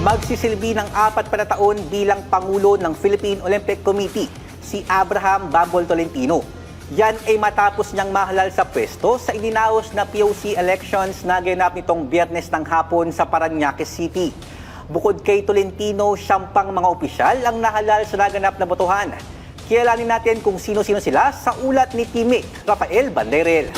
Magsisilbi ng 4 na taon bilang Pangulo ng Philippine Olympic Committee, si Abraham Bambol Tolentino. Yan ay matapos niyang mahalal sa pwesto sa idinaos na POC elections na ganap nitong Biyernes ng hapon sa Parañaque City. Bukod kay Tolentino, siyam pang mga opisyal ang nahalal sa naganap na botohan. Kilalanin natin kung sino-sino sila sa ulat ni Timmy Rafael Banderel.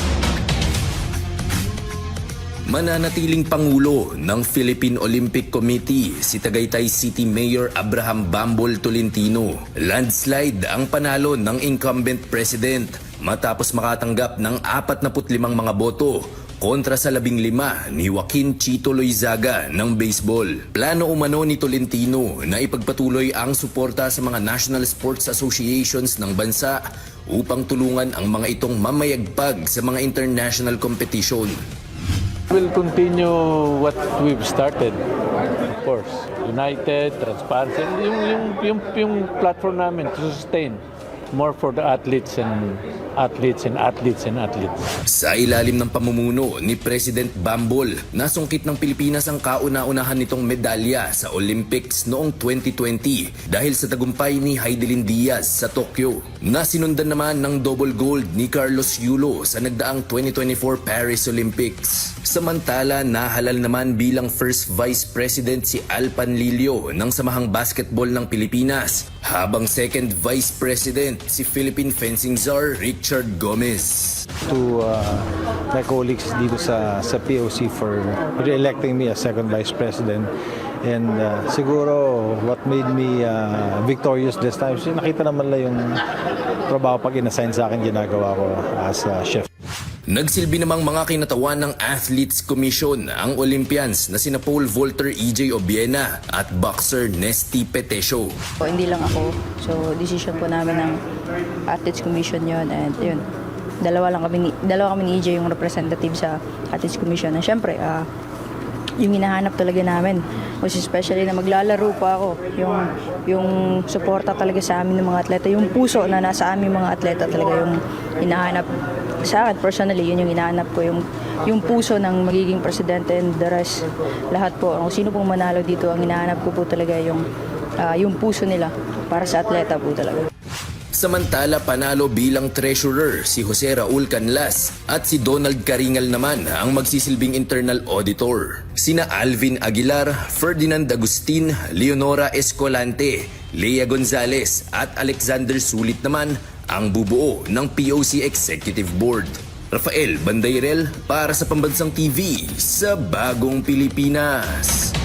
Mananatiling Pangulo ng Philippine Olympic Committee si Tagaytay City Mayor Abraham Bambol Tolentino. Landslide ang panalo ng incumbent president matapos makatanggap ng 45 mga boto kontra sa 15 ni Joaquin Chito Loizaga ng baseball. Plano umano ni Tolentino na ipagpatuloy ang suporta sa mga national sports associations ng bansa upang tulungan ang mga itong mamayagpag sa mga international competition. We'll continue what we've started, of course. United, transparency, yung platform namin to sustain more for the athletes. Sa ilalim ng pamumuno ni President Bambol, nasungkit ng Pilipinas ang kauna-unahan nitong medalya sa Olympics noong 2020 dahil sa tagumpay ni Heidelin Diaz sa Tokyo. Nasinundan naman ng double gold ni Carlos Yulo sa nagdaang 2024 Paris Olympics. Samantala, nahalal naman bilang first vice president si Al Panlilio ng Samahang Basketball ng Pilipinas, habang second vice president si Philippine fencing czar Richard Gomez. To my colleagues dito sa POC for re-electing me as second vice president. And siguro what made me victorious this time, nakita naman lang yung trabaho pag inassign sa akin ginagawa ko as chef. Nagsilbi namang mga kinatawan ng Athletes Commission ang Olympians na sina pole vaulter EJ Obiena at boxer Nesty Petesio. Hindi lang ako, so decision po namin ng Athletes Commission yon, and yun. Dalawa kami ni EJ yung representative sa Athletes Commission. And syempre, yung hinahanap talaga namin, most especially na maglalaro pa ako, yung suporta talaga sa amin ng mga atleta, yung puso na nasa aming mga atleta talaga yung hinahanap sa akin. Personally, yun yung hinahanap ko, yung puso ng magiging presidente, and the rest, lahat po, kung sino pong manalo dito, ang hinahanap ko po talaga yung puso nila para sa atleta po talaga. Samantala, panalo bilang treasurer si Jose Raul Canlas at si Donald Caringal naman ang magsisilbing internal auditor. Sina Alvin Aguilar, Ferdinand Agustin, Leonora Escolante, Lea Gonzalez at Alexander Sulit naman ang bubuo ng POC Executive Board. Rafael Banderel para sa Pambansang TV sa Bagong Pilipinas.